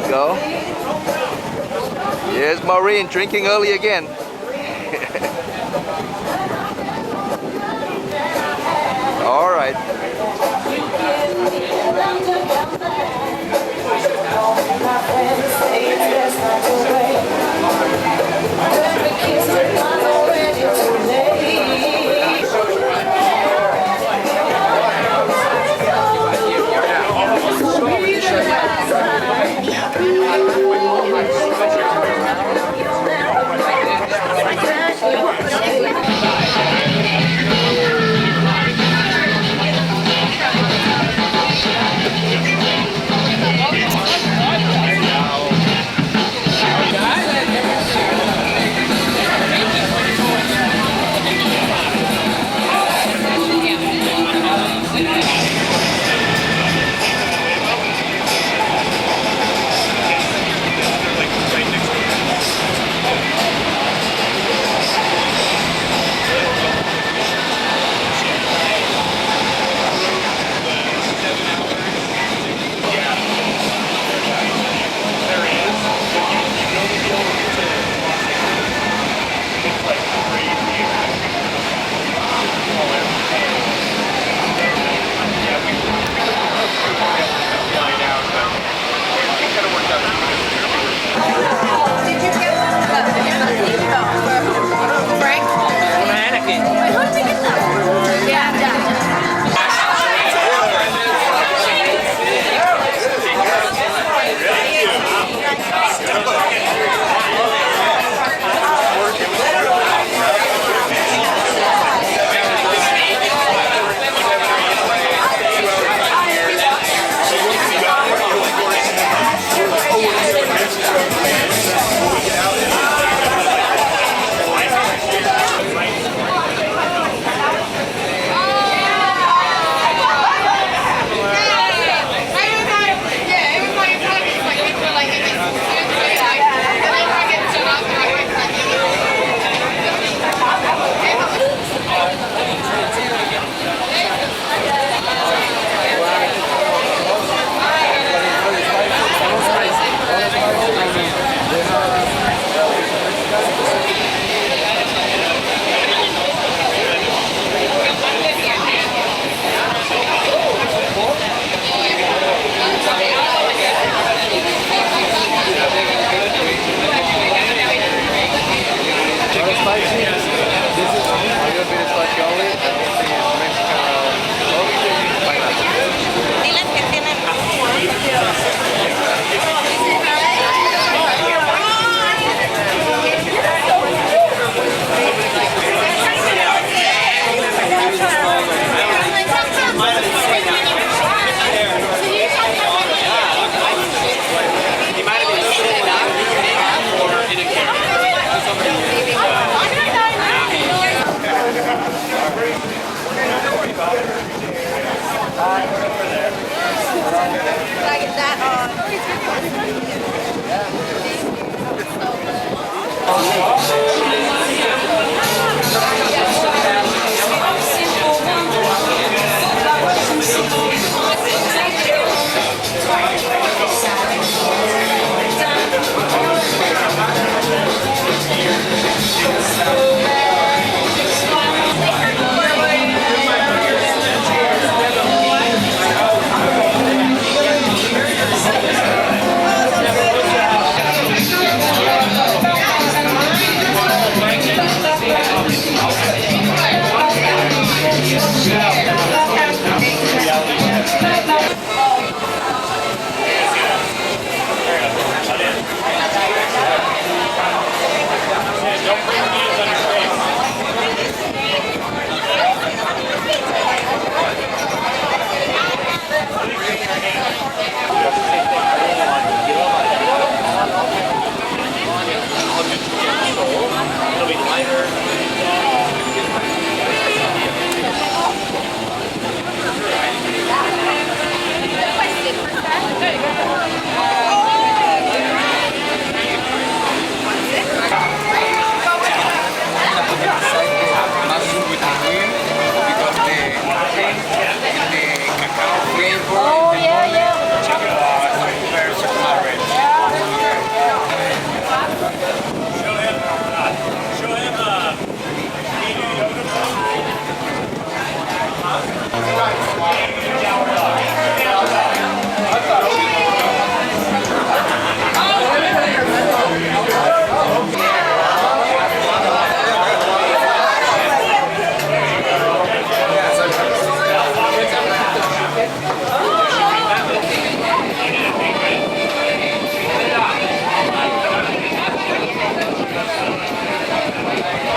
Go. Here's Maureen drinking early again. All right.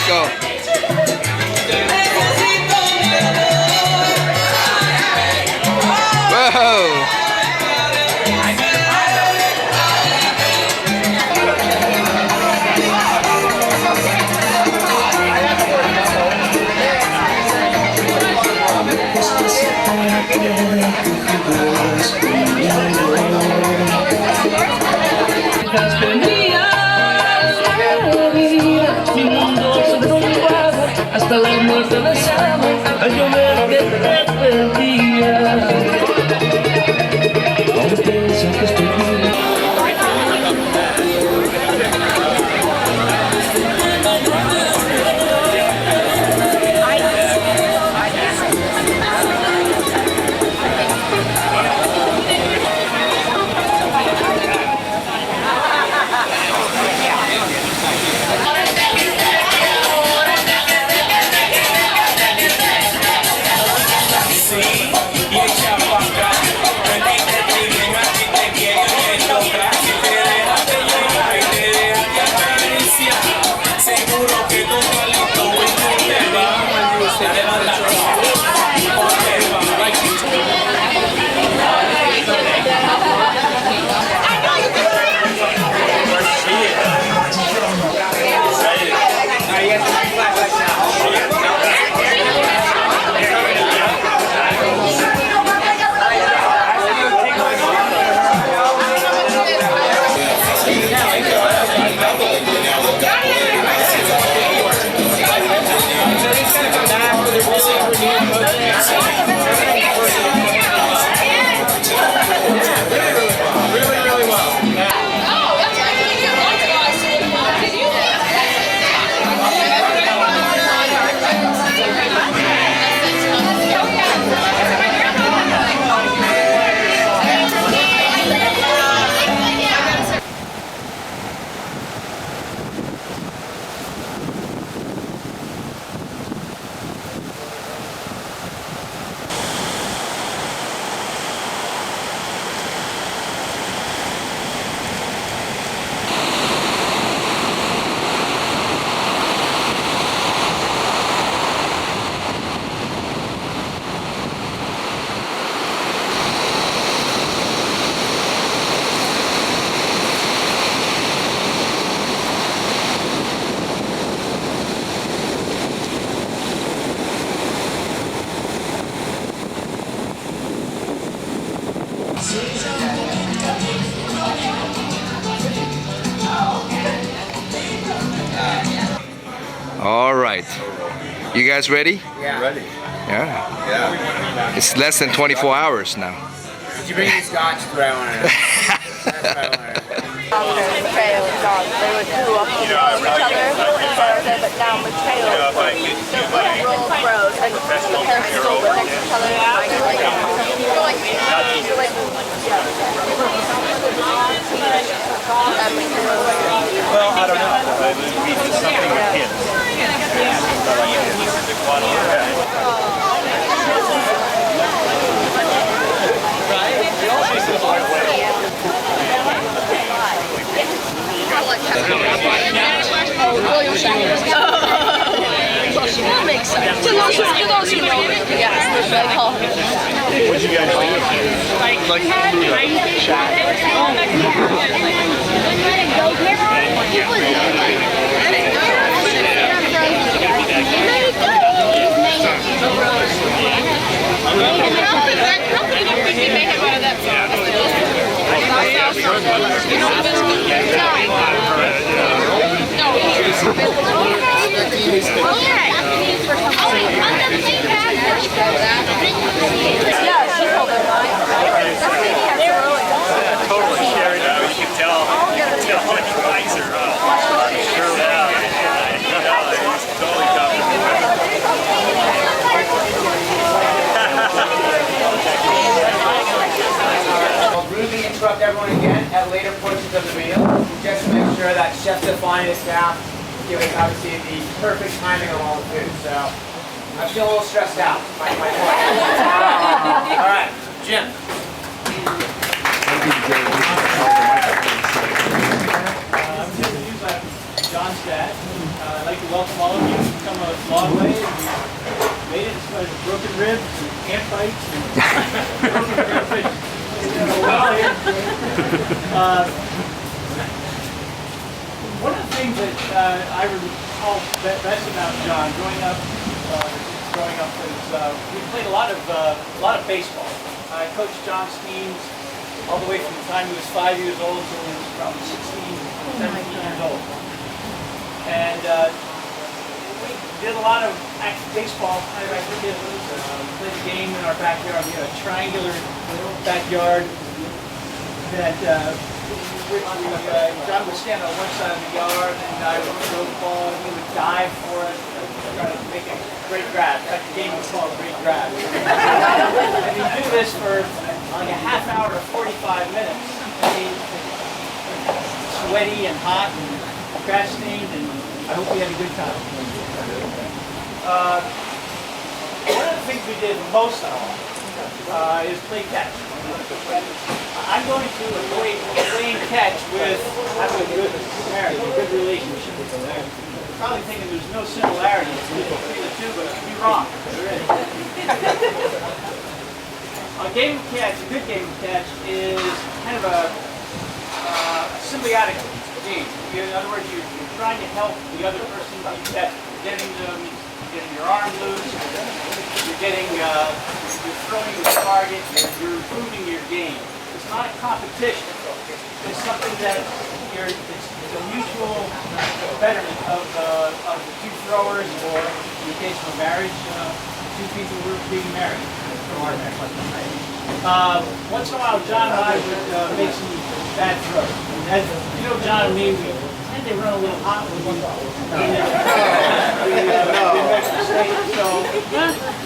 Go. Whoa! Hasta la muerte besamos a llover que te perdía. Aún pienso que estoy bien. All right. You guys ready? Yeah. Ready. Yeah. Yeah. It's less than 24 hours now. Did you bring any scotch? That's what I wanted. That's what I wanted. Mateo and John, they would do up to each other, but now Mateo was real bros, and the parents still live next to each other. Well, I don't know. It would be just something with kids. That makes sense. To those who know it, yes, they call him. What you guys Totally scary. You can tell when you guys are sure that. Totally covered. line this down, giving obviously the perfect timing on all the food. So I'm still a little stressed out. My point. All right, Jim. I'm Jim Hughes. I'm John's dad. I'd like to welcome all of you. We've come a long way. We've made it despite broken ribs, and ant bites, and broken ribs. Well, here. One of the things that I recall best about John growing up was we played a lot of baseball. I coached John's teams all the way from the time he was 5 years old till he was probably 16, 17 years old. And we did a lot of baseball kind of activities. Played a game in our backyard. We had a triangular backyard that John would stand on one side of the yard and I would throw the ball and he would dive for it and try to make a great grab. In fact, the game was called Great Grab. And he'd do this for like a half hour to 45 minutes. And he'd sweaty and hot and crash stained, and I hope we had a good time. One of the things we did most of all is play catch. I'm going to equate playing catch with having a good marriage, a good relationship. You're probably thinking there's no similarity between the two, but you're wrong. There is. A game of catch, a good game of catch, is kind of a symbiotic game. In other words, you're trying to help the other person be catch. You're getting your arm loose, you're throwing the target, you're improving your game. It's not a competition. It's something that it's a mutual betterment of the two throwers, or in the case of a marriage, two people who are being married. Once in a while, John and I would make some bad throws. As you know, John and me, we tend to run a little hot with one ball.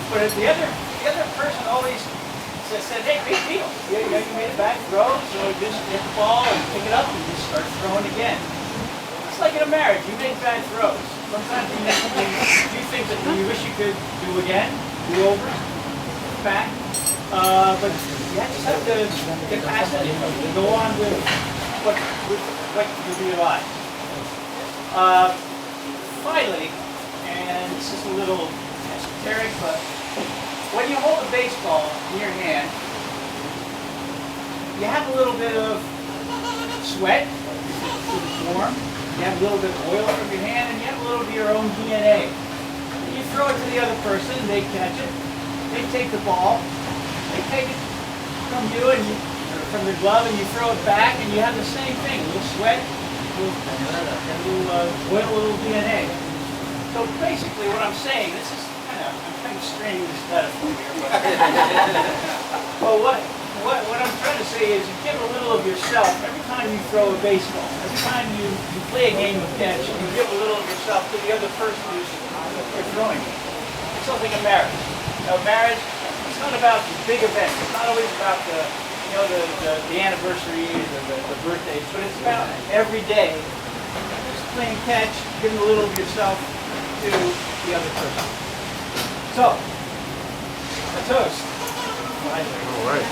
But the other person always said, "Hey, big deal. You made a bad throw, so just hit the ball and pick it up and just start throwing again." It's like in a marriage. You make bad throws. Sometimes you make something you think that you wish you could do again, do over, back. But you just have to get past that and go on with what you realize. Finally, and this is a little esoteric, but when you hold a baseball in your hand, you have a little bit of sweat, it's warm, you have a little bit of oil from your hand, and you have a little of your own DNA. And you throw it to the other person, they catch it, they take the ball, they take it from you and from their glove, and you throw it back, and you have the same thing, a little sweat, a little oil, a little DNA. So basically what I'm saying, I'm kind of straining this metaphor here, but what I'm trying to say is you give a little of yourself every time you throw a baseball. Every time you play a game of catch, you give a little of yourself to the other person who's you're throwing it. It's something in marriage. Now, marriage, it's not about the big events. It's not always about the anniversaries or the birthdays, but it's about every day just playing catch, giving a little of yourself to the other person. So, a toast. All right.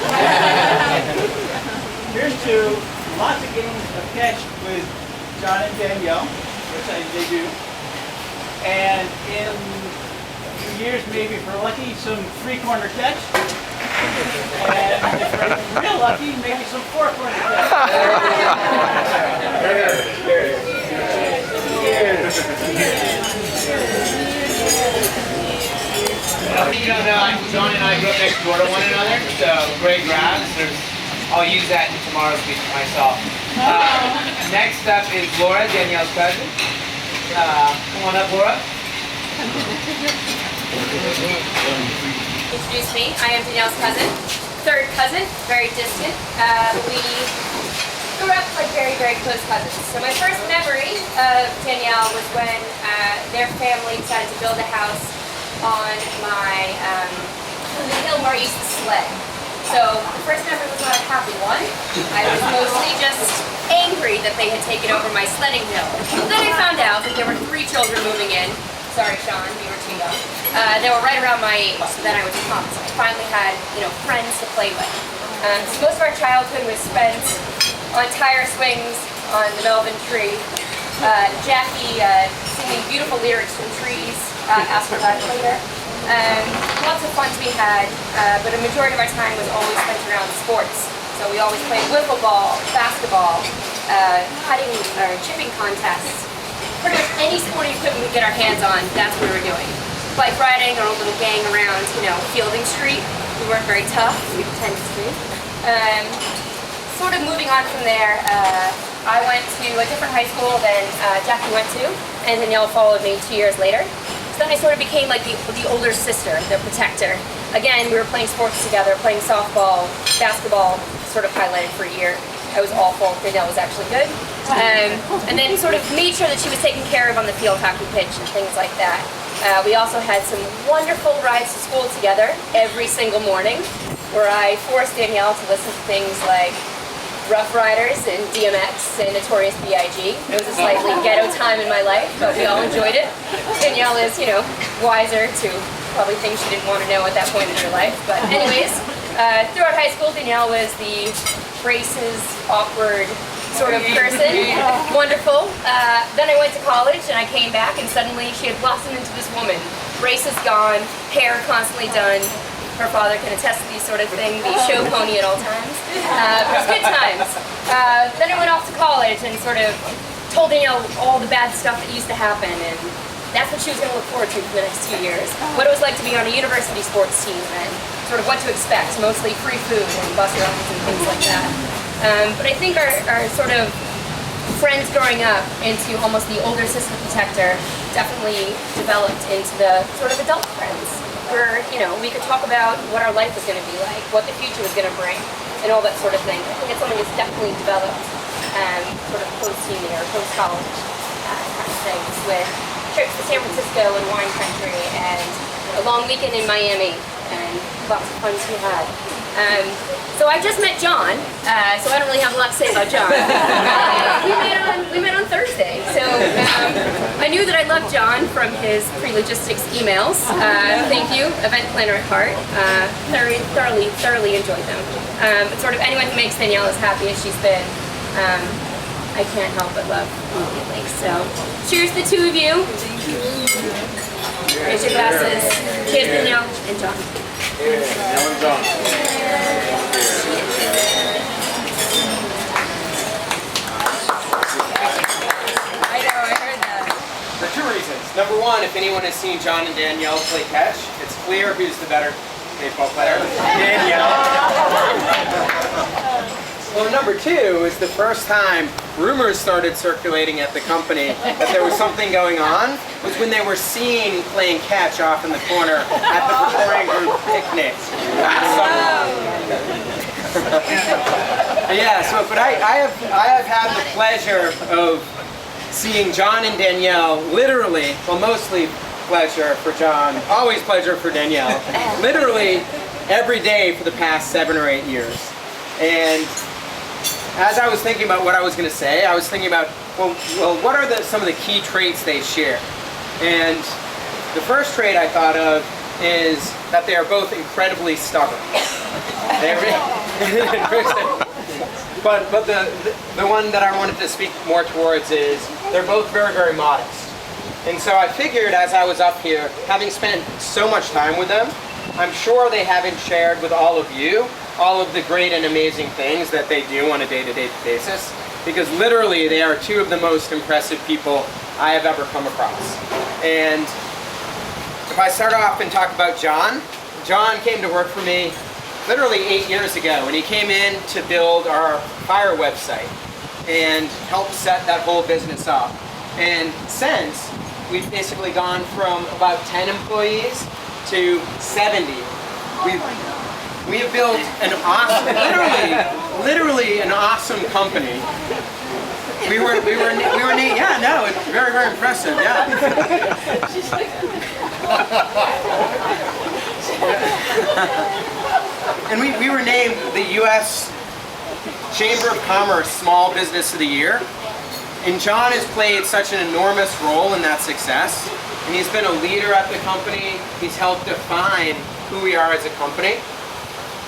Here's to lots of games of catch with John and Danielle, which they do. And in a few years, maybe if we're lucky, some three-corner catch. And if we're real lucky, maybe some four-corner catch. You know, John and I grew up next door to one another, so great grabs. I'll use that in tomorrow's speech myself. Next up is Laura, Danielle's cousin. Come on up, Laura. Introduce me. I am Danielle's cousin. Third cousin, very distant. We grew up like very, very close cousins. So my first memory of Danielle was when their family decided to build a house on the hill where I used to sled. So the first memory was not a happy one. I was mostly just angry that they had taken over my sledding hill. Then I found out that there were 3 children moving in. Sorry, Sean, you were too young. They were right around my age, so then I was a mom. So I finally had, friends to play with. So most of our childhood was spent on tire swings, on the Melvin tree. Jackie singing beautiful lyrics from trees. Ask for that later. Lots of fun to be had, but a majority of our time was always spent around sports. So we always played wiffle ball, basketball, cutting or chipping contests. Pretty much any sporting equipment we could get our hands on, that's what we were doing. Bike riding, our own little gang around, Fielding Street. We weren't very tough, we pretended to be. Sort of moving on from there, I went to a different high school than Jackie went to, and Danielle followed me 2 years later. So then I sort of became like the older sister, the protector. Again, we were playing sports together, playing softball, basketball, sort of highlighted for a year. I was awful, Danielle was actually good. And then sort of made sure that she was taken care of on the field hockey pitch and things like that. We also had some wonderful rides to school together every single morning, where I forced Danielle to listen to things like Rough Riders and DMX and Notorious B.I.G. It was a slightly ghetto time in my life, but we all enjoyed it. Danielle is, wiser to probably things she didn't want to know at that point in her life. But anyways, throughout high school, Danielle was the braces, awkward sort of person. Wonderful. Then I went to college and I came back and suddenly she had blossomed into this woman. Braces gone, hair constantly done. Her father can attest to these sort of things, the show pony at all times. It was good times. Then I went off to college and sort of told Danielle all the bad stuff that used to happen, and that's what she was going to look forward to for the next 2 years. What it was like to be on a university sports team and sort of what to expect, mostly free food and bus rides and things like that. But I think our sort of friends growing up into almost the older sister protector definitely developed into the sort of adult friends, where we could talk about what our life was going to be like, what the future was going to bring, and all that sort of thing. I think it's something that's definitely developed sort of post-uni or post-college kind of things, with trips to San Francisco and wine country and a long weekend in Miami and lots of fun to be had. So I just met John, so I don't really have a lot to say about John. We met on Thursday, so I knew that I loved John from his pre-logistics emails. Thank you, event planner at heart. Thoroughly enjoyed them. But sort of anyone who makes Danielle as happy as she's been, I can't help but love immediately. So cheers to the two of you. Raise your glasses. Cheers, Danielle and John. Danielle and John. For 2 reasons. Number one, if anyone has seen John and Danielle play catch, it's clear who's the better baseball player. Danielle. Well, number two is the first time rumors started circulating at the company that there was something going on was when they were seen playing catch off in the corner at the Victorian Group picnic last summer. But I have had the pleasure of seeing John and Danielle literally, well, mostly pleasure for John, always pleasure for Danielle, literally every day for the past 7 or 8 years. And as I was thinking about what I was going to say, I was thinking about, well, what are some of the key traits they share? And the first trait I thought of is that they are both incredibly stubborn. But the one that I wanted to speak more towards is they're both very, very modest. And so I figured as I was up here, having spent so much time with them, I'm sure they haven't shared with all of you all of the great and amazing things that they do on a day-to-day basis, because literally they are 2 of the most impressive people I have ever come across. And if I start off and talk about John came to work for me literally 8 years ago, and he came in to build our fire website and help set that whole business up. And since, we've basically gone from about 10 employees to 70. We have built an awesome, literally an awesome company. We were yeah, no, it's very, very impressive, yeah. And we were named the U.S. Chamber of Commerce Small Business of the Year. And John has played such an enormous role in that success. And he's been a leader at the company. He's helped define who we are as a company.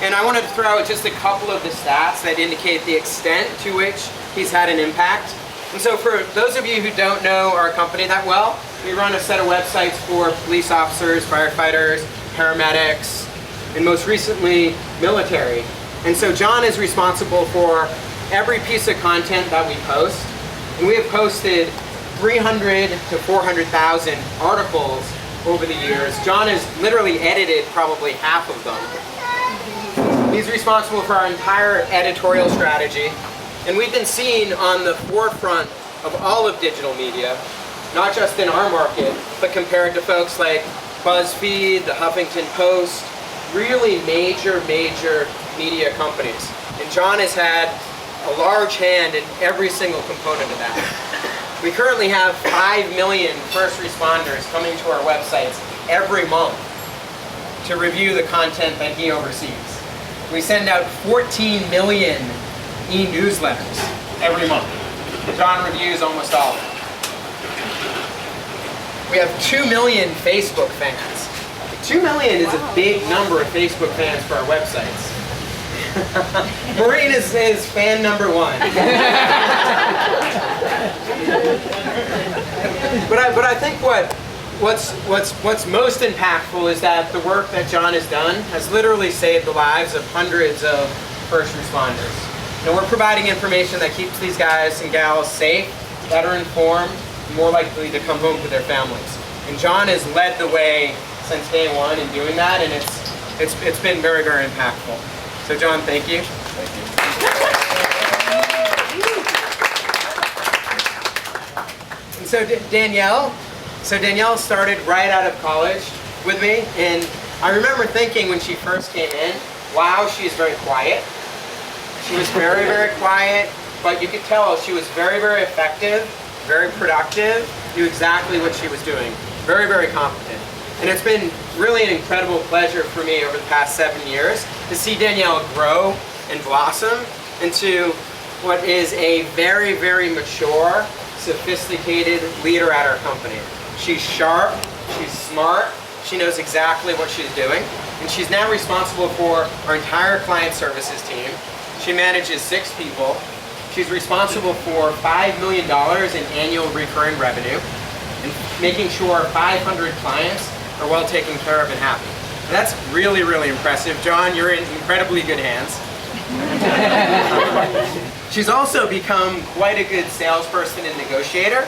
And I wanted to throw out just a couple of the stats that indicate the extent to which he's had an impact. And so for those of you who don't know our company that well, we run a set of websites for police officers, firefighters, paramedics, and most recently, military. And so John is responsible for every piece of content that we post. And we have posted 300 to 400,000 articles over the years. John has literally edited probably half of them. He's responsible for our entire editorial strategy. And we've been seen on the forefront of all of digital media, not just in our market, but compared to folks like BuzzFeed, the Huffington Post, really major media companies. And John has had a large hand in every single component of that. We currently have 5 million first responders coming to our websites every month to review the content that he oversees. We send out 14 million e-newsletters every month. John reviews almost all of them. We have 2 million Facebook fans. 2 million is a big number of Facebook fans for our websites. Maureen is fan number 1. But I think what's most impactful is that the work that John has done has literally saved the lives of hundreds of first responders. And we're providing information that keeps these guys and gals safe, better informed, more likely to come home to their families. And John has led the way since day one in doing that, and it's been very impactful. So John, thank you. Thank you. And so Danielle started right out of college with me, and I remember thinking when she first came in, wow, she's very quiet. She was very quiet, but you could tell she was very effective, very productive, knew exactly what she was doing, very competent. And it's been really an incredible pleasure for me over the past 7 years to see Danielle grow and blossom into what is a very mature, sophisticated leader at our company. She's sharp, she's smart, she knows exactly what she's doing, and she's now responsible for our entire client services team. She manages 6 people. She's responsible for $5 million in annual recurring revenue and making sure 500 clients are well taken care of and happy. And that's really impressive. John, you're in incredibly good hands. She's also become quite a good salesperson and negotiator,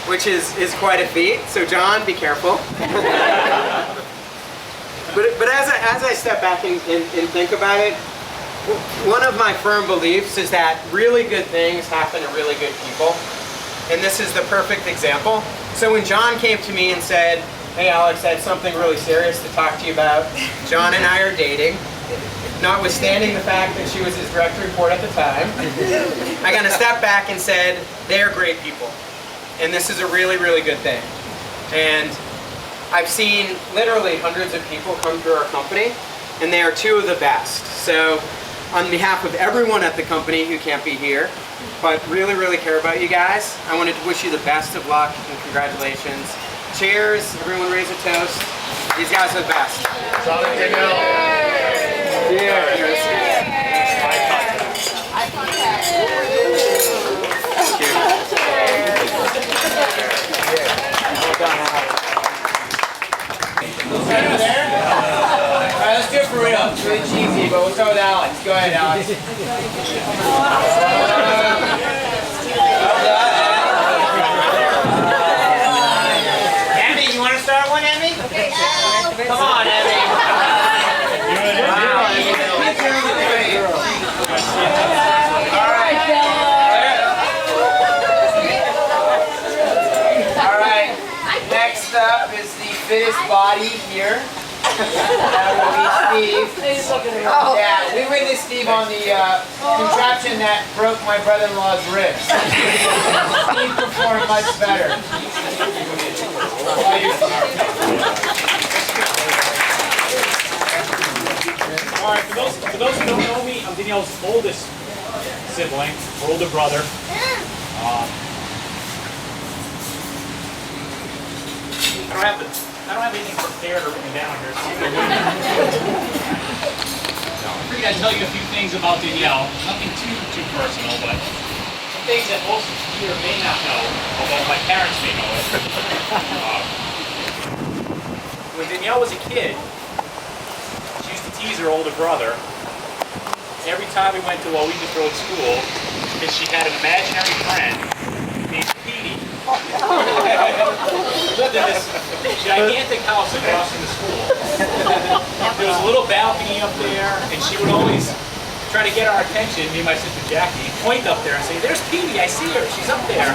which is quite a feat. So John, be careful. But as I step back and think about it, one of my firm beliefs is that really good things happen to really good people. And this is the perfect example. So when John came to me and said, hey Alex, I had something really serious to talk to you about. John and I are dating. Notwithstanding the fact that she was his direct report at the time, I kind of stepped back and said, they are great people. And this is a really good thing. And I've seen literally hundreds of people come through our company, and they are 2 of the best. So on behalf of everyone at the company who can't be here, but really care about you guys, I wanted to wish you the best of luck and congratulations. Cheers, everyone raise a toast. These guys are the best. John and Danielle. Cheers. Eye contact. Alright, let's do it for real. It's really cheesy, but we'll start with Alex. Go ahead, Alex. Emmy, you want to start one, Emmy? Come on, Emmy. Wow, Alright, next up is the fittest body here. That will be Steve. Yeah, we witnessed Steve on the contraption that broke my brother-in-law's ribs. Steve performed much better. All right, for those who don't know me, I'm Danielle's oldest sibling, older brother. I don't have anything prepared or written down here. I figured I'd tell you a few things about Danielle. Nothing too personal, but some things that most here may not know, although my parents may know it. When Danielle was a kid, she used to tease her older brother every time we went to Owings Road School because she had an imaginary friend named Petey. She lived in this gigantic house across from the school. There was a little balcony up there, and she would always try to get our attention, me and my sister Jackie, point up there and say, "There's Petey, I see her, she's up there."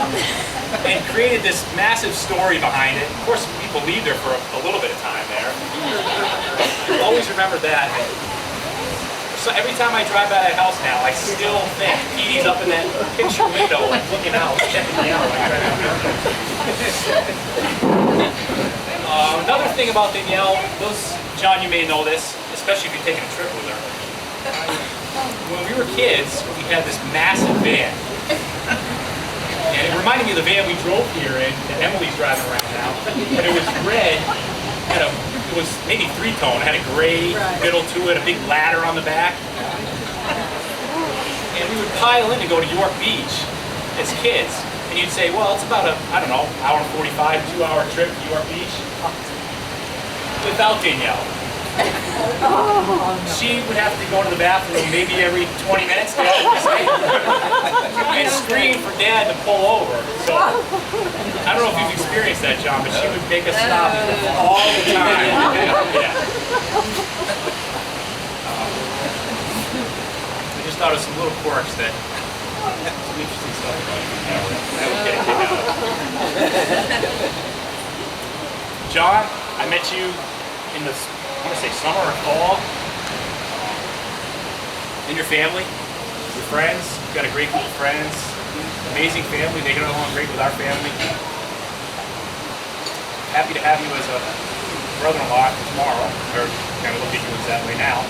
And created this massive story behind it. Of course, we believed her for a little bit of time there. I always remember that. So every time I drive by that house now, I still think Petey's up in that picture window, like looking out, checking me out. Another thing about Danielle, John, you may know this, especially if you're taking a trip with her. When we were kids, we had this massive van. And it reminded me of the van we drove here in that Emily's driving around now. And it was red, it was maybe three-tone. It had a gray middle to it, a big ladder on the back. And we would pile in to go to York Beach as kids. And you'd say, well, it's about I don't know, hour and 45, 2-hour trip to York Beach. Without Danielle. She would have to go to the bathroom maybe every 20 minutes to get out of the state. And scream for Dad to pull over. So, I don't know if you've experienced that, John, but she would make us stop all the time. Yeah. I just thought of some little quirks that some interesting stuff about you. That would get a kick out of. John, I met you in the, I want to say summer or fall. And your family, your friends, you've got a great group of friends, amazing family, they get along great with our family. Happy to have you as a brother-in-law tomorrow, or kind of look at you as that way now.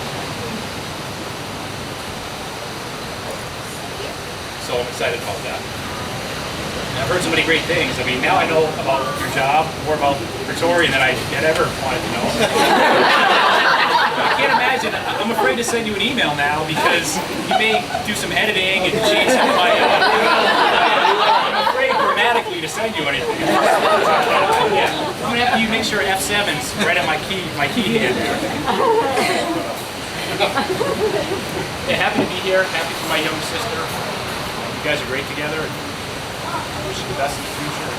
So I'm excited about that. I've heard so many great things. I mean, now I know about your job, more about Victoria than I had ever wanted to know. I can't imagine. I'm afraid to send you an email now because you may do some editing and change some of my I'm afraid grammatically to send you anything. Yeah, I'm gonna have to make sure F7's right at my key hand here. Yeah, happy to be here. Happy for my young sister. You guys are great together. I wish you the best in the future.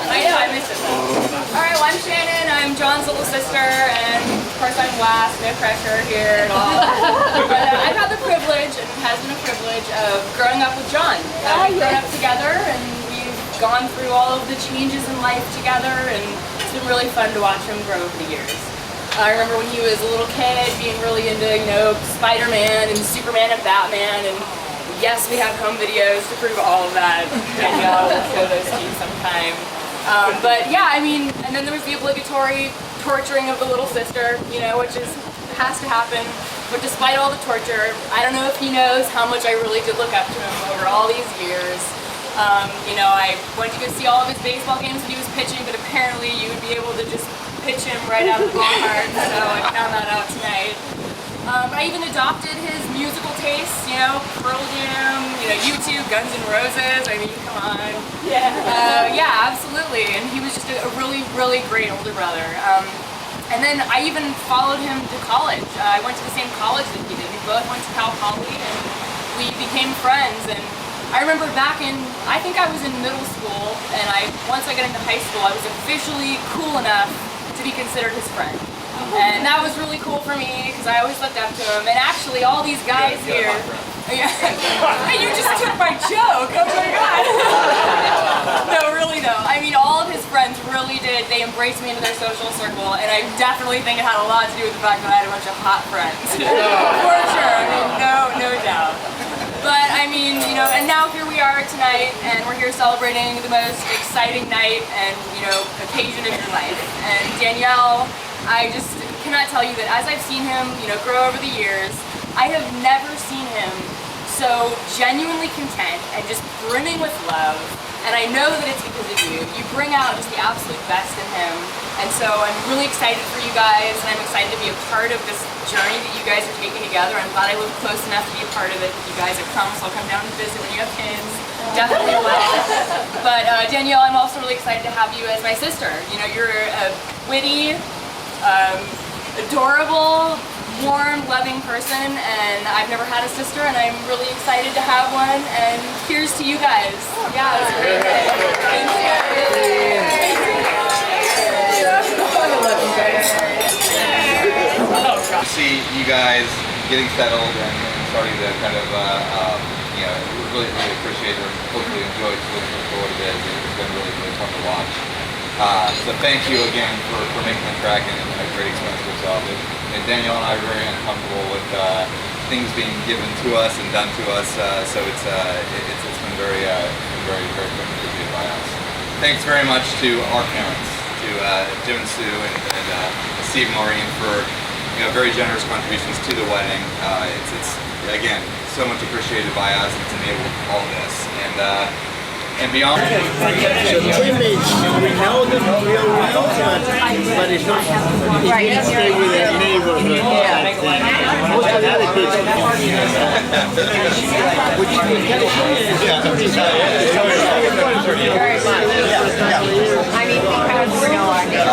I know, I missed it. Alright, well, I'm Shannon. I'm John's little sister, and of course I'm last, no pressure here at all. But I've had the privilege, and it has been a privilege, of growing up with John. We've grown up together, and we've gone through all of the changes in life together, and it's been really fun to watch him grow over the years. I remember when he was a little kid being really into, Spider-Man and Superman and Batman, and yes, we have home videos to prove all of that. Danielle will show those to you sometime. But yeah, I mean, and then there was the obligatory torturing of the little sister, which has to happen. But despite all the torture, I don't know if he knows how much I really did look up to him over all these years. I went to go see all of his baseball games when he was pitching, but apparently you would be able to just pitch him right out of the ballpark, so I found that out tonight. I even adopted his musical tastes, Pearl Jam, U2, Guns N' Roses, I mean, come on. Yeah, absolutely, and he was just a really, really great older brother. And then I even followed him to college. I went to the same college that he did. We both went to Cal Poly, and we became friends. And I remember back in, I think I was in middle school, and once I got into high school, I was officially cool enough to be considered his friend. And that was really cool for me, because I always looked up to him. And actually, all these guys here... Yeah. Hey, you just took my joke! Oh my god! No, really though. I mean, all of his friends really did it. They embraced me into their social circle, and I definitely think it had a lot to do with the fact that I had a bunch of hot friends. For sure, I mean, no doubt. But I mean, you know, and now here we are tonight, and we're here celebrating the most exciting night and, you know, occasion of your life. And Danielle, I just cannot tell you that as I've seen him, you know, grow over the years, I have never seen him so genuinely content and just brimming with love. And I know that it's because of you. You bring out just the absolute best in him. And so I'm really excited for you guys, and I'm excited to be a part of this journey that you guys are taking together. I'm glad I live close enough to be a part of it, that you guys have come, so I'll come down and visit when you have kids. Definitely will. But Danielle, I'm also really excited to have you as my sister. You know, you're a witty, adorable, warm, loving person, and I've never had a sister, and I'm really excited to have one, and here's to you guys. Yeah, it was a great day. Thank you. See you guys getting settled and starting to kind of, you know, really appreciate it, hopefully enjoy what it is. It's been really fun to watch. So thank you again for making the track and a great experience for yourself. And Danielle and I are very uncomfortable with things being given to us and done to us. So it's been very appreciated by us. Thanks very much to our parents, to Jim and Sue and Steve and Maureen for, you know, very generous contributions to the wedding. It's again so much appreciated by us. It's enabled all this and beyond. So teammates, we know them real well, but it's not. He didn't stay with that neighborhood. Most of the other kids. Which you can get Very much. I mean, because we're no idea.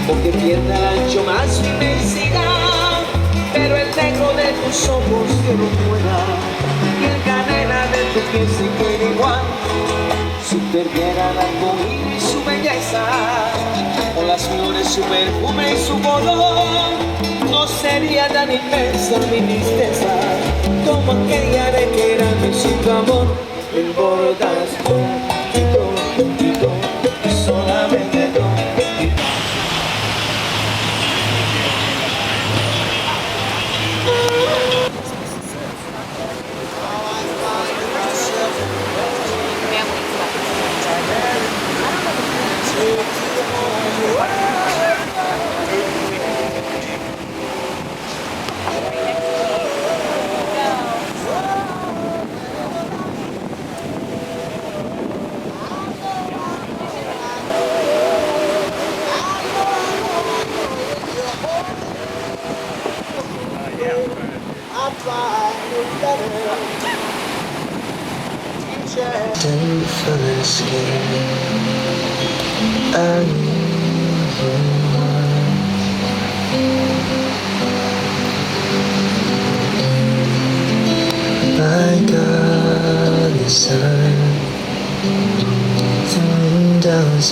Porque pierde el ancho más su inmensidad, pero el negro de tus ojos que no fuera y el canela de tu piel se queda igual. Si perdiera el arcoíris y su belleza, o las flores su perfume y su color, no sería tan inmensa mi tristeza como aquella de que era mi sin tu amor. Me importas poquito, solamente tú. My God, the sun the windows.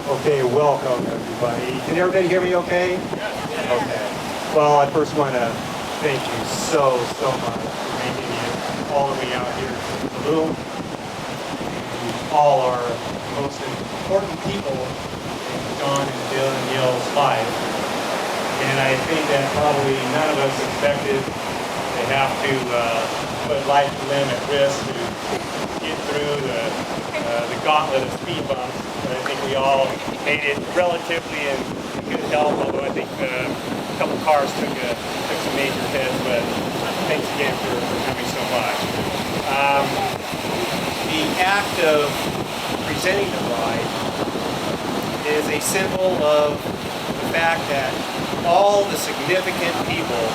Okay, welcome everybody. Can everybody hear me okay? Okay. Well, I first want to thank you so much for making it all the way out here to Tulum. You all are the most important people in John and Danielle's life. And I think that probably none of us expected to have to put life and limb at risk to get through the gauntlet of speed bumps. But I think we all made it relatively in good health, although I think a couple cars took some major hits, but thanks again for coming so much. The act of presenting the bride is a symbol of the fact that all the significant people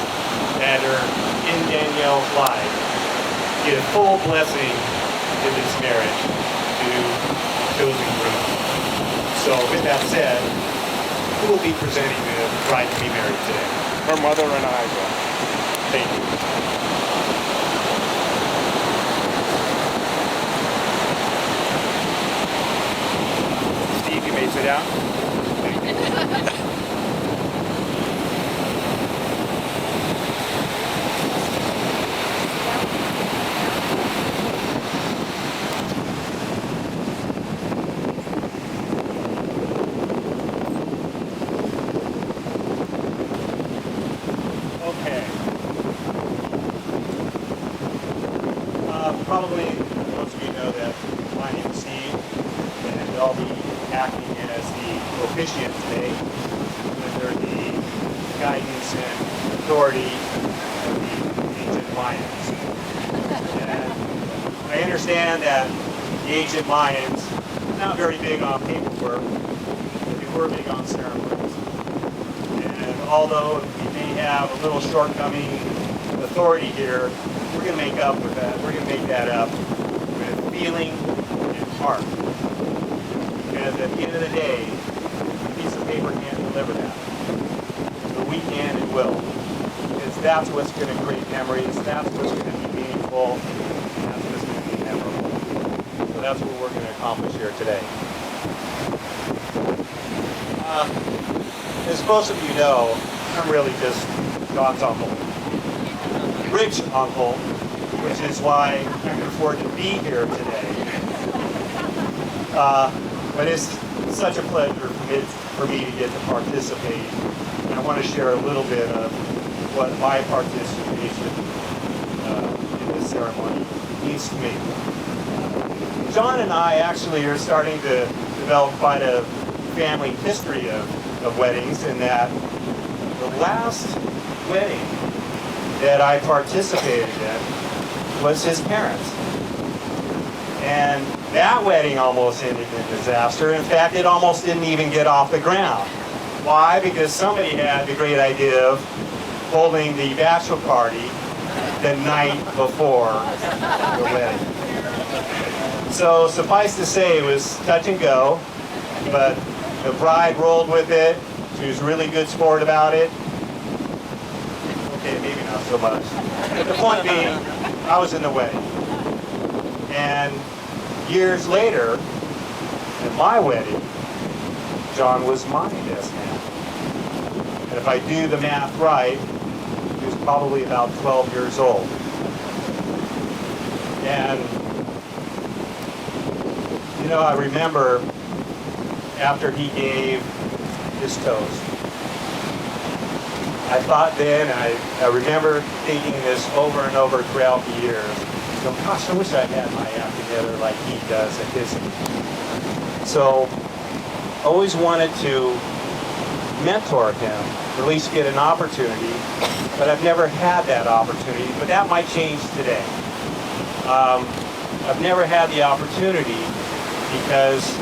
that are in Danielle's life get a full blessing in this marriage to chosen groom. So with that said, who will be presenting the bride to be married today? Her mother and I will. Thank you. Steve, you may sit down. Probably most of you know that my name is Steve, and I'll be acting as the officiant today under the guidance and authority of the ancient Mayans. And I understand that the ancient Mayans, not very big on paperwork, but they were big on ceremonies. And although we may have a little shortcoming authority here, we're going to make up with that. We're going to make that up with feeling and heart. Because at the end of the day, a piece of paper can't deliver that. But we can and will. Because that's what's going to create memories. That's what's going to be meaningful. And that's what's going to be memorable. So that's what we're going to accomplish here today. As most of you know, I'm really just John's uncle. Rich uncle, which is why I can afford to be here today. But it's such a pleasure for me to get to participate. And I want to share a little bit of what my participation in this ceremony means to me. John and I actually are starting to develop quite a family history of weddings, in that the last wedding that I participated in was his parents. And that wedding almost ended in disaster. In fact, it almost didn't even get off the ground. Why? Because somebody had the great idea of holding the bachelor party the night before the wedding. So suffice to say, it was touch and go, but the bride rolled with it. She was a really good sport about it. Okay, maybe not so much. But the point being, I was in the wedding. And years later, at my wedding, John was my best man. And if I do the math right, he was probably about 12 years old. And, you know, I remember after he gave his toast, I thought then, I remember thinking this over and over throughout the years, so, gosh, I wish I had my act together like he does at his age. So, always wanted to mentor him, or at least get an opportunity, but I've never had that opportunity, but that might change today. I've never had the opportunity because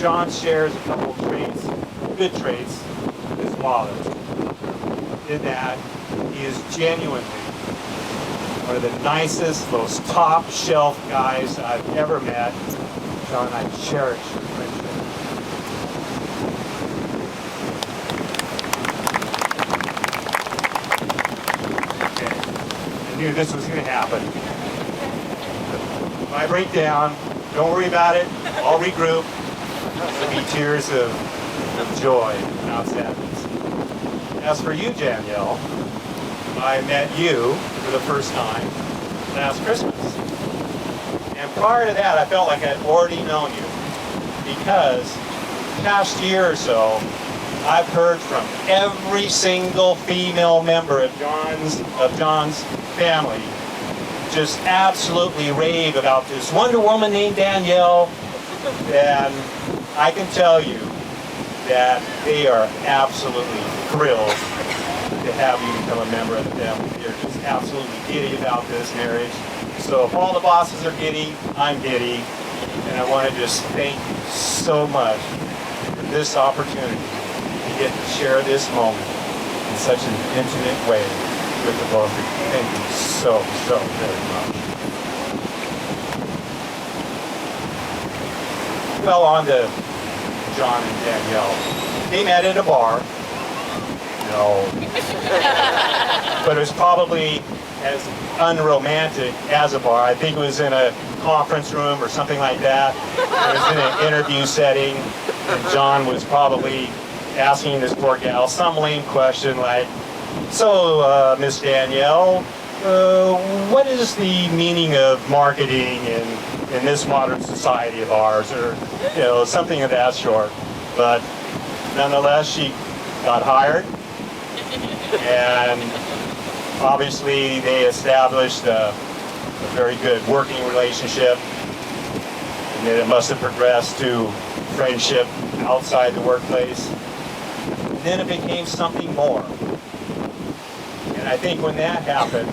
John shares a couple of traits, good traits, with his father. In that he is genuinely one of the nicest, most top shelf guys I've ever met. John, I cherish your friendship. Okay. I knew this was going to happen. If I break down, don't worry about it. I'll regroup. There'll be tears of joy, not sadness. As for you, Danielle, I met you for the first time last Christmas. And prior to that, I felt like I'd already known you because the past year or so, I've heard from every single female member of John's family just absolutely rave about this Wonder Woman named Danielle. And I can tell you that they are absolutely thrilled to have you become a member of the family. They're just absolutely giddy about this marriage. So if all the bosses are giddy, I'm giddy. And I want to just thank you so much for this opportunity to get to share this moment in such an intimate way with the both of you. Thank you so, so very much. Well, on to John and Danielle. They met at a bar. No. But it was probably as unromantic as a bar. I think it was in a conference room or something like that. It was in an interview setting. And John was probably asking this poor gal some lame question like, so, Miss Danielle, what is the meaning of marketing in this modern society of ours, or something of that sort? But nonetheless, she got hired, and obviously they established a very good working relationship, and then it must have progressed to friendship outside the workplace. And then it became something more. And I think when that happened,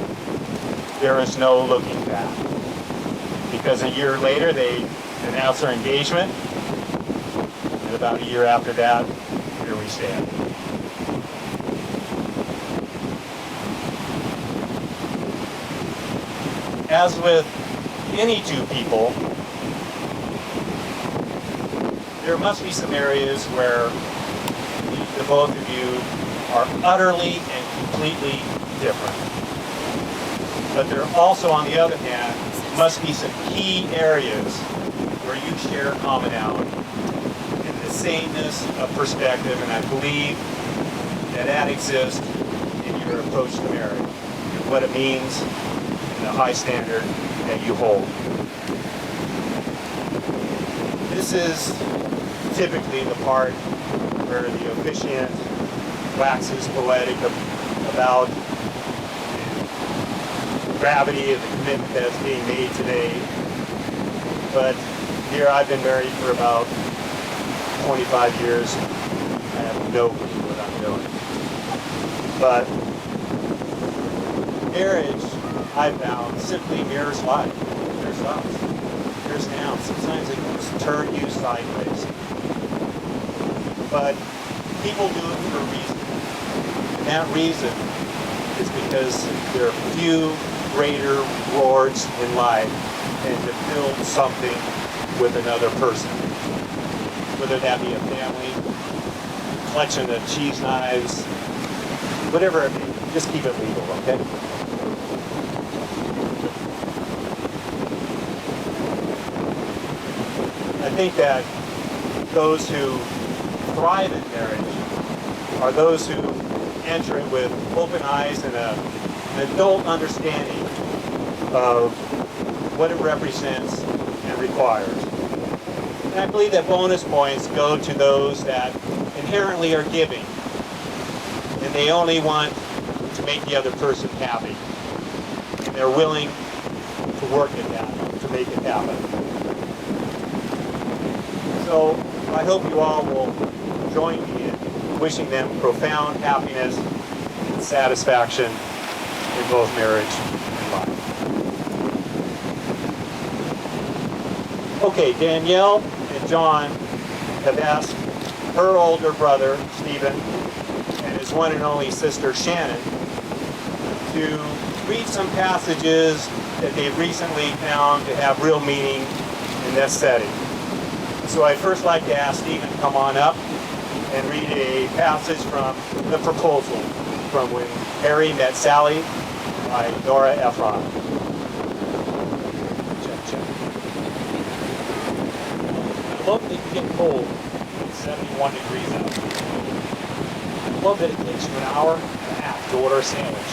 there is no looking back. Because a year later, they announced their engagement. And about a year after that, here we stand. As with any two people, there must be some areas where the both of you are utterly and completely different. But there also, on the other hand, must be some key areas where you share commonality and the sameness of perspective, and I believe that exists in your approach to marriage and what it means and the high standard that you hold. This is typically the part where the officiant waxes poetic about the gravity of the commitment that's being made today. But here I've been married for about 25 years. I have no clue what I'm doing. But marriage, I found, simply mirrors life. Mirrors us. Mirrors now. Sometimes it can just turn you sideways. But people do it for a reason. And that reason is because there are few greater rewards in life than to build something with another person. Whether that be a family, collection of cheese knives, whatever it be, just keep it legal, okay? I think that those who thrive in marriage are those who enter it with open eyes and an adult understanding of what it represents and requires. And I believe that bonus points go to those that inherently are giving, and they only want to make the other person happy, and they're willing to work at that, to make it happen. So I hope you all will join me in wishing them profound happiness and satisfaction in both marriage and life. Okay, Danielle and John have asked her older brother, Stephen, and his one and only sister, Shannon, to read some passages that they've recently found to have real meaning in this setting. So I'd first like to ask Stephen to come on up and read a passage from The Proposal, from When Harry Met Sally by Nora Ephron. I love that you get cold when it's 71 degrees out. I love that it takes you an hour and a half to order a sandwich.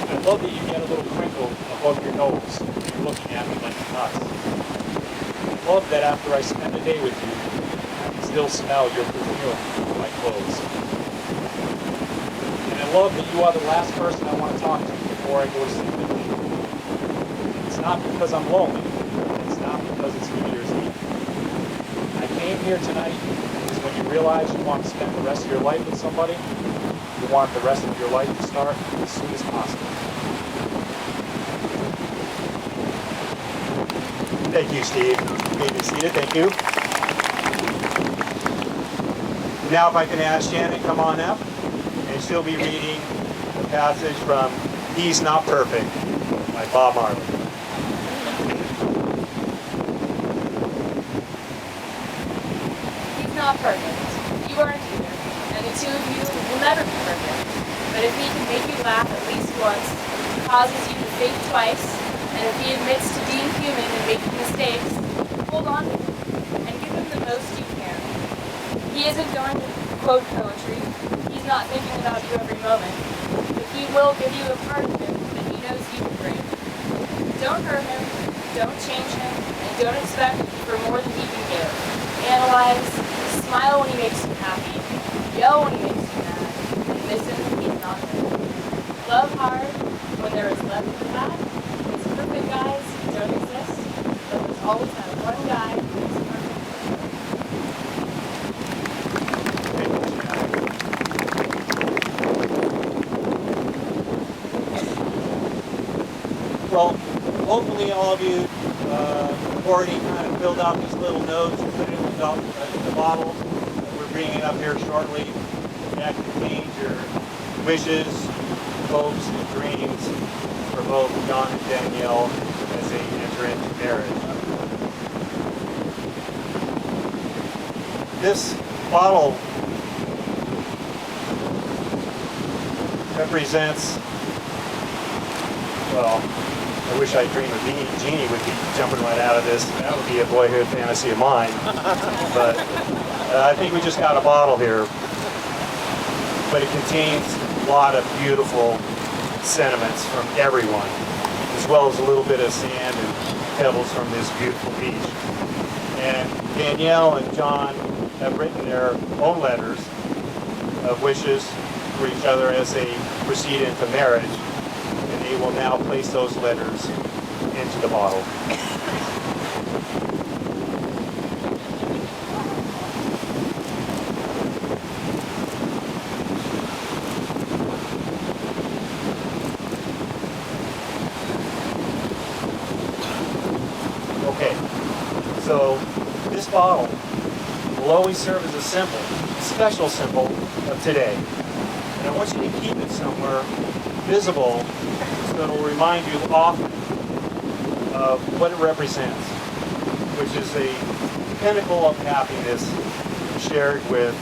I love that you get a little crinkle above your nose when you're looking at me like nuts. I love that after I spend the day with you, I can still smell your perfume on my clothes. And I love that you are the last person I want to talk to before I go to sleep at night. It's not because I'm lonely. It's not because it's New Year's Eve. I came here tonight because when you realize you want to spend the rest of your life with somebody, you want the rest of your life to start as soon as possible. Thank you, Steve. You may be seated. Thank you. Now if I can ask Shannon to come on up, and she'll be reading a passage from He's Not Perfect by Bob Marley. He's not perfect. You aren't either. And the two of you will never be perfect. But if he can make you laugh at least once, causes you to think twice, and if he admits to being human and making mistakes, hold on to him and give him the most you can. He isn't going to quote poetry. He's not thinking about you every moment. But he will give you a part of him that he knows you can bring. Don't hurt him, don't change him, and don't expect for more than he can give. Analyze, smile when he makes you happy, yell when he makes you mad, and listen when he's not there. Love hard when there is love to be had. These perfect guys don't exist, but there's always that one guy who's perfect. Well, hopefully all of you have already kind of filled out these little notes and put it in the bottle that we're bringing up here shortly. That contains your wishes, hopes, and dreams for both John and Danielle as they enter into marriage. This bottle represents, well, I wish I dreamed a genie would be jumping right out of this. That would be a boyhood fantasy of mine. But I think we just got a bottle here. But it contains a lot of beautiful sentiments from everyone, as well as a little bit of sand and pebbles from this beautiful beach. And Danielle and John have written their own letters of wishes for each other as they proceed into marriage. And they will now place those letters into the bottle. Okay, so this bottle will always serve as a symbol, a special symbol of today. And I want you to keep it somewhere visible so that it will remind you often of what it represents, which is a pinnacle of happiness shared with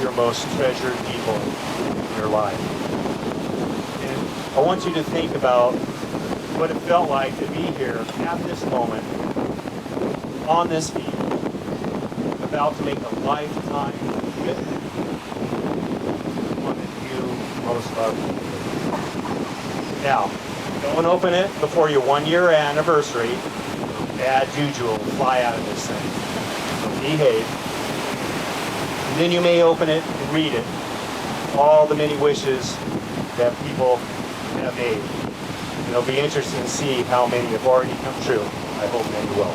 your most treasured people in your life. And I want you to think about what it felt like to be here at this moment, on this beach, about to make a lifetime commitment to the one that you most love. Now, don't open it before your 1-year anniversary. Bad juju will fly out of this thing. So behave. And then you may open it and read it. All the many wishes that people have made. And it'll be interesting to see how many have already come true. I hope many will.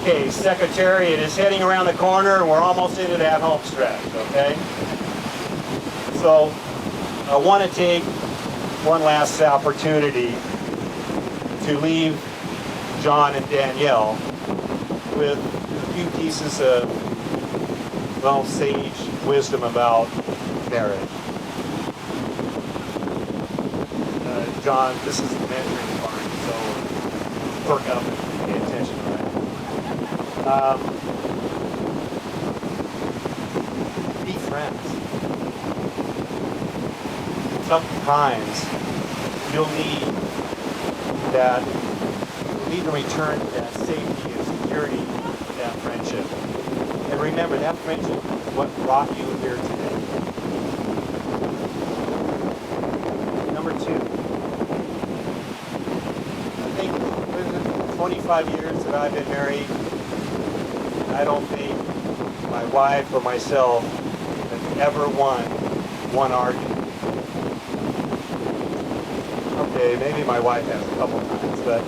Okay, Secretariat is heading around the corner and we're almost into that home stretch, okay? So I want to take one last opportunity to leave John and Danielle with a few pieces of, well, sage wisdom about marriage. John, this is the mentoring part, so perk up and pay attention, all right? Be friends. Sometimes you'll need to return to that safety and security of that friendship. And remember, that friendship is what brought you here today. Number two, I think within the 25 years that I've been married, I don't think my wife or myself has ever won one argument. Okay, maybe my wife has a couple times, but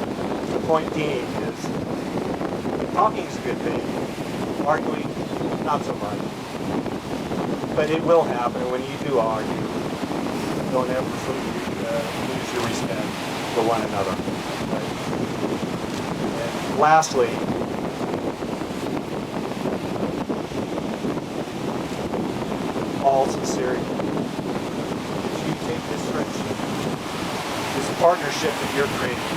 the point being is talking is a good thing, arguing not so much. But it will happen when you do argue. Don't ever lose your respect for one another. Right? And lastly, all sincerity. If you take this friendship, this partnership that you're creating,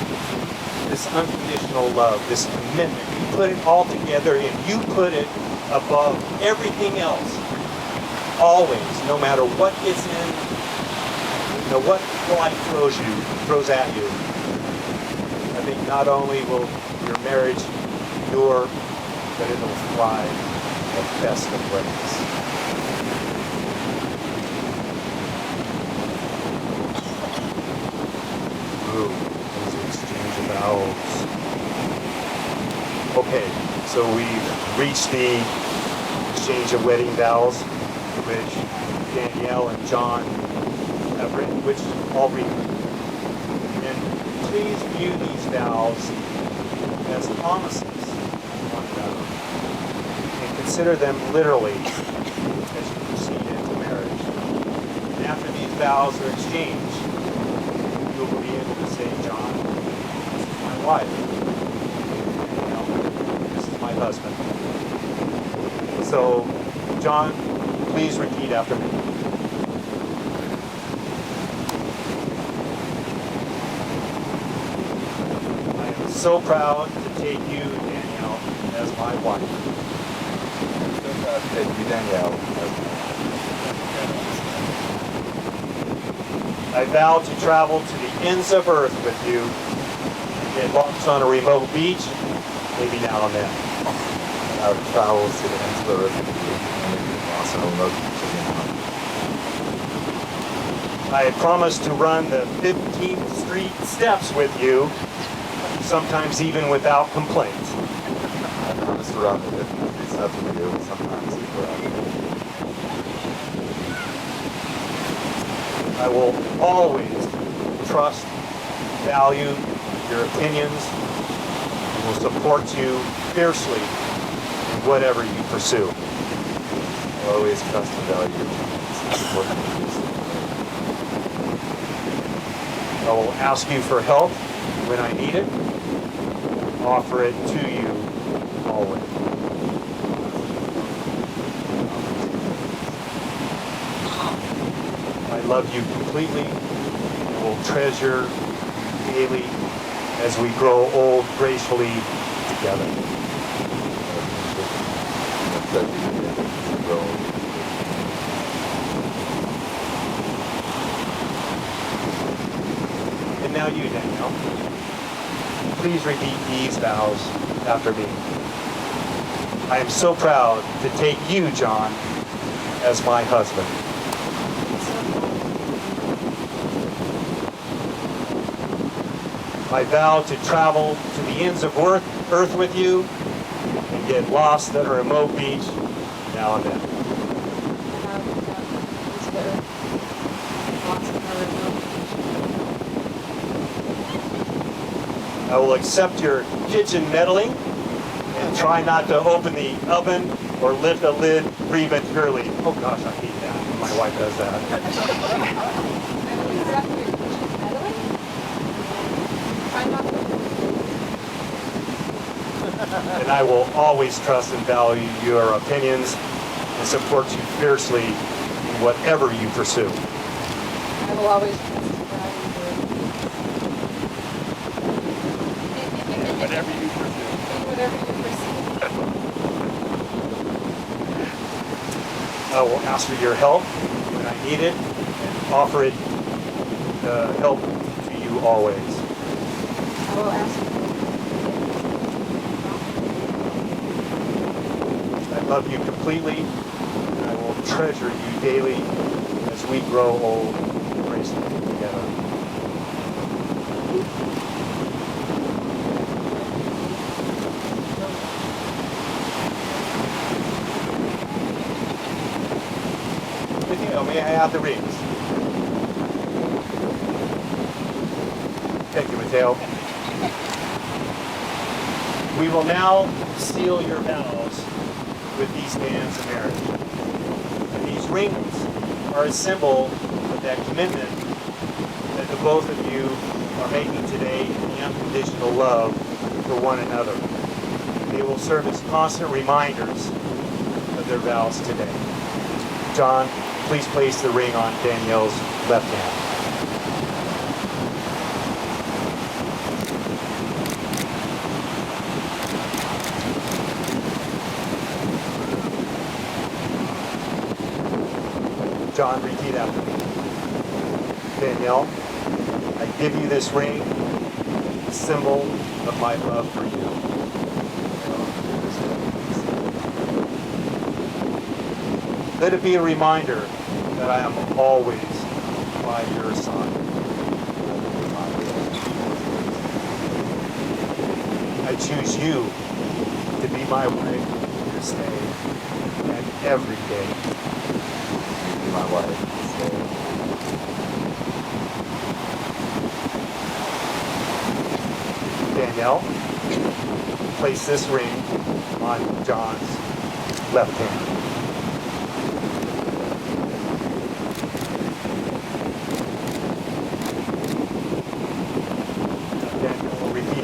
this unconditional love, this commitment, you put it all together and you put it above everything else. Always, no matter what gets in, what life throws at you. I think not only will your marriage endure, but it will thrive the best of ways. There's an exchange of vows. Okay, so we've reached the exchange of wedding vows, which Danielle and John have written, which I'll read. And please view these vows as promises to one another, and consider them literally as you proceed into marriage. And after these vows are exchanged, you will be able to say, John, this is my wife. This is my husband. So, John, please repeat after me. I am so proud to take you, Danielle, as my wife. I'm so proud to take you, Danielle, as I vow to travel to the ends of earth with you and get lost on a remote beach, maybe now and then. I would travel to the ends of the earth with you and maybe also remote I promise to run the 15th Street steps with you, sometimes even without complaints. I promise to run the 15th Street steps with you, sometimes even without I will always trust, value your opinions, and will support you fiercely in whatever you pursue. I'll always trust and value your opinions and support you fiercely. I will ask you for help when I need it, offer it to you always. I love you completely and will treasure you daily as we grow old gracefully together. And now you, Danielle. Please repeat these vows after me. I am so proud to take you, John, as my husband. I vow to travel to the ends of earth with you and get lost at a remote beach now and then. I will accept your kitchen meddling and try not to open the oven or lift a lid prematurely. Oh gosh, I hate that when my wife does that. and I will always trust and value your opinions and support you fiercely in whatever you pursue. I will always trust and value Whatever you pursue. whatever you pursue. I will ask for your help when I need it and offer it help to you always. I will ask you. I love you completely, and I will treasure you daily as we grow old and gracefully together. May I have the rings? Thank you, Mateo. We will now seal your vows with these hands of marriage. And these rings are a symbol of that commitment that the both of you are making today in the unconditional love for one another. They will serve as constant reminders of their vows today. John, please place the ring on Danielle's left hand. John, repeat after me. Danielle, I give you this ring, a symbol of my love for you. Let it be a reminder that I am always by your side. I choose you to be my wife this day and every day. Be my wife this day. Danielle, place this ring on John's left hand.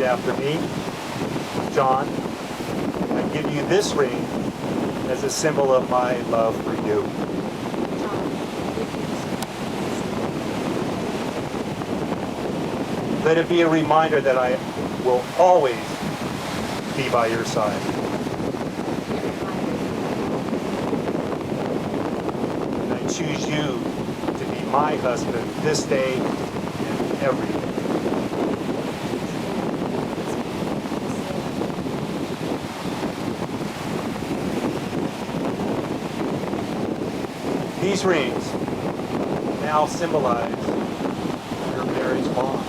After me, John, I give you this ring as a symbol of my love for you. Let it be a reminder that I will always be by your side. And I choose you to be my husband this day and every day. These rings now symbolize your marriage bond.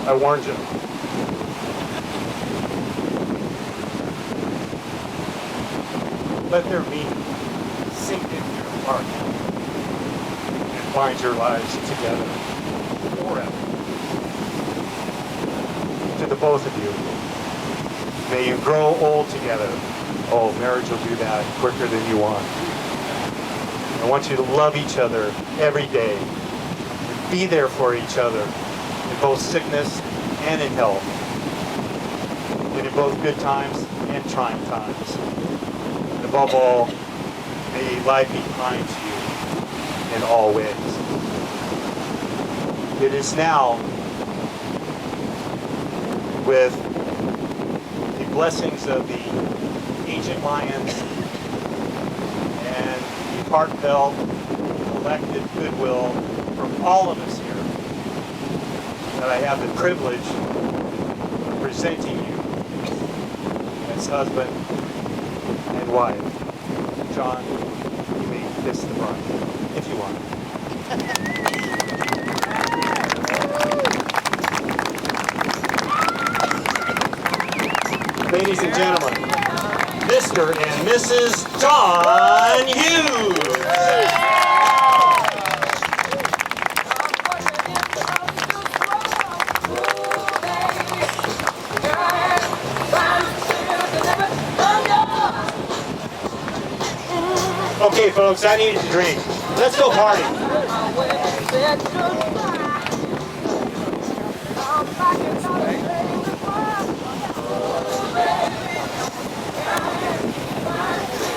I warned you. Let their meaning sink into your heart and bind your lives together forever. To the both of you, may you grow old together. Oh, marriage will do that quicker than you want. I want you to love each other every day and be there for each other in both sickness and in health, and in both good times and trying times. And above all, may life be kind to you in all ways. It is now, with the blessings of the ancient Mayans and the heartfelt, collected goodwill from all of us here, that I have the privilege of presenting you as husband and wife. John, you may kiss the bride, if you want. Ladies and gentlemen, Mr. and Mrs. John Hughes. Okay, folks, I need a drink. Let's go party.